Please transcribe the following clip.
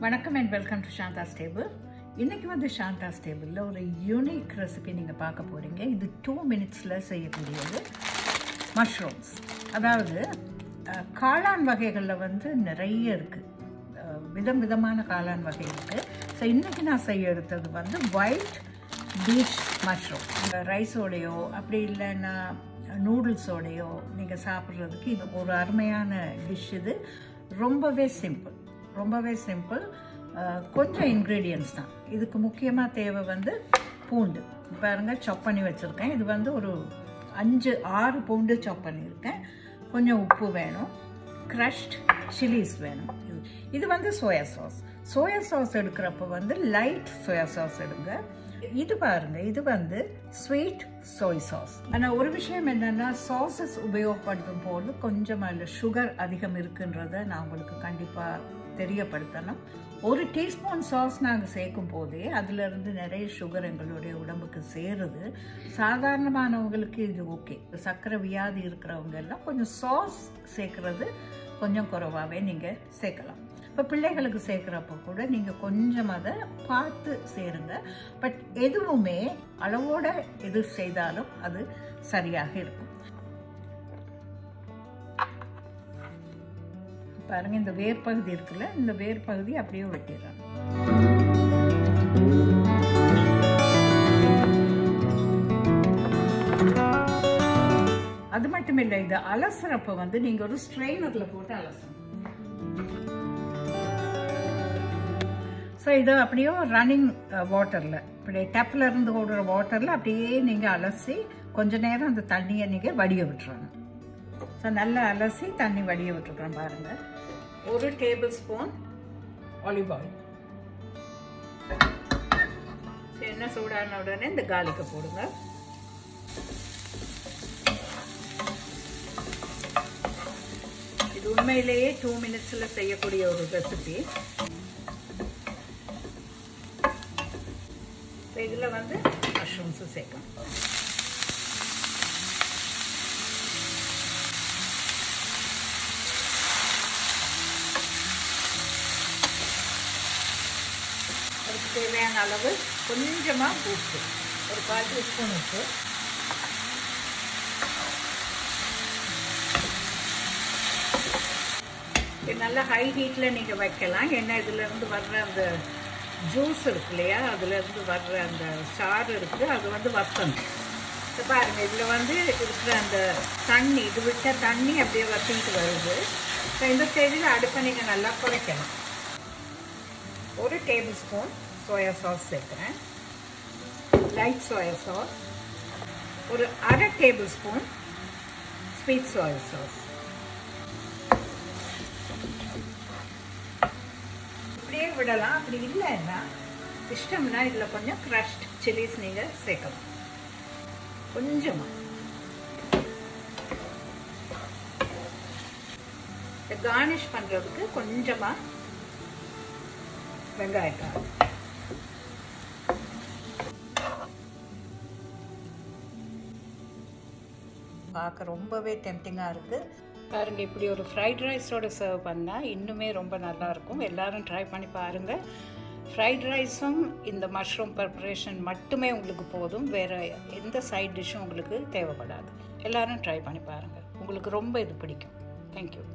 வணக்கம் and welcome to Santa's table. இன்றைக்கி வந்து சாந்தாஸ் டேபிளில் ஒரு யூனிக் ரெசிபி நீங்கள் பார்க்க போகிறீங்க. இது 2 மினிட்ஸில் செய்யக்கூடியது மஷ்ரூம்ஸ். அதாவது காளான் வகைகளில் வந்து நிறைய இருக்குது, விதமான காளான் வகை இருக்குது. ஸோ இன்றைக்கி நான் செய்ய எடுத்தது வந்து ஒயிட் பீச் மஷ்ரூம். ரைஸோடையோ அப்படி இல்லைன்னா நூடுல்ஸோடையோ நீங்கள் சாப்பிட்றதுக்கு இது ஒரு அருமையான டிஷ். இது ரொம்பவே சிம்பிள். கொஞ்சம் இன்க்ரீடியன்ட்ஸ் தான் இதுக்கு முக்கியமாக தேவை. வந்து பூண்டு பாருங்கள், சாப் பண்ணி வச்சுருக்கேன். இது வந்து ஒரு 5-6 பூண்டு சாப் பண்ணியிருக்கேன். கொஞ்சம் உப்பு வேணும், க்ரஷ்ட் சில்லிஸ் வேணும். இது வந்து சோயா சாஸ் எடுக்கிறப்ப வந்து லைட் சோயா சாஸ் எடுங்க. இது பாருங்க, இது வந்து ஸ்வீட் சோய் சாஸ். ஆனால் ஒரு விஷயம் என்னென்னா, சாஸஸ் உபயோகப்படுத்தும் போது கொஞ்சம் அதில் சுகர் அதிகம் இருக்குன்றதை நான் உங்களுக்கு கண்டிப்பாக தெரியப்படுத்தணும். 1 டீஸ்பூன் சாஸ் நாங்கள் சேர்க்கும் போதே அதிலிருந்து நிறைய சுகர் எங்களுடைய உடம்புக்கு சேருது. சாதாரணமானவங்களுக்கு இது ஓகே. சர்க்கரை வியாதி இருக்கிறவங்க எல்லாம் கொஞ்சம் சாஸ் சேர்க்கறது கொஞ்சம் குறைவாகவே நீங்கள் சேர்க்கலாம். இப்போ பிள்ளைகளுக்கு சேர்க்குறப்ப கூட நீங்கள் கொஞ்சம் அதை பார்த்து சேருங்க. பட் எதுவுமே அளவோட எது செய்தாலும் அது சரியாக இருக்கும். பாருங்க, இந்த வேர் பகுதி இருக்குல்ல, இந்த வேர் பகுதி அப்படியே வெட்டிடுறாங்க. அது மட்டும் இல்லை, இது அலசுறப்ப வந்து நீங்க ஒரு ஸ்ட்ரெயினர்ல போட்டு அலசணும். ஸோ இதை அப்படியே ரன்னிங் வாட்டரில், இப்படி டேப்பில் இருந்து ஓடுற வாட்டரில் அப்படியே நீங்கள் அலசி கொஞ்ச நேரம் அந்த தண்ணியை நீங்கள் வடிய விட்டுறணும். ஸோ நல்லா அலசி தண்ணி வடிய விட்டுருக்குறோம். பாருங்கள், 1 டேபிள் ஸ்பூன் ஆலிவ் ஆயில். எண்ணெய் சூடான உடனே இந்த கார்லிக்கை போடுங்க. இது உண்மையிலேயே 2 மினிட்ஸில் செய்யக்கூடிய ஒரு ரெசிபி. இதில் வந்து மஷ்ரூம்ஸு சேர்க்கணும். அதுக்கு தேவையான அளவு கொஞ்சமாக உப்பு, ஒரு 1/4 டீஸ்பூன் உப்பு. இது நல்லா ஹை ஹீட்டில் நீங்கள் வைக்கலாம். ஏன்னா இதுலேருந்து வர்ற அந்த ஜூஸ் இருக்கு இல்லையா, அதுலேருந்து வர்ற அந்த சாறு இருக்குது, அது வந்து வற்றணும். இப்போ பாருங்கள், இதில் வந்து இருக்கிற அந்த தண்ணி, இது விட்ட தண்ணி அப்படியே வற்றிக்கிட்டு வருது. ஸோ இந்த ஸ்டேஜில் அடுப்பை நீங்கள் நல்லா குறைக்கணும். 1 டேபிள் ஸ்பூன் சோயா சாஸ் சேர்க்குறேன், லைட் சோயா சாஸ். ஒரு 1/2 table spoon sweet soya sauce. விடலாம். அப்படி இல்லைன்னா இஷ்டம்னா இதில் கொஞ்சம் க்ரஷ்ட் சில்லிஸ் நீங்கள் சேர்க்கலாம். கொஞ்சமாக கார்னிஷ் பண்ணுறதுக்கு கொஞ்சமாக வெங்காயத்தாள். பார்க்க ரொம்பவே டெம்டிங்காக இருக்குது. பாருங்கள், இப்படி ஒரு ஃப்ரைட் ரைஸோடு சர்வ் பண்ணால் இன்னுமே ரொம்ப நல்லாயிருக்கும். எல்லோரும் ட்ரை பண்ணி பாருங்கள். ஃப்ரைட் ரைஸும் இந்த மஷ்ரூம் ப்ரிப்பரேஷன் மட்டுமே உங்களுக்கு போதும். வேறு எந்த சைட் டிஷ்ஷும் உங்களுக்கு தேவைப்படாது. எல்லோரும் ட்ரை பண்ணி பாருங்கள், உங்களுக்கு ரொம்ப இது பிடிக்கும். தேங்க்யூ.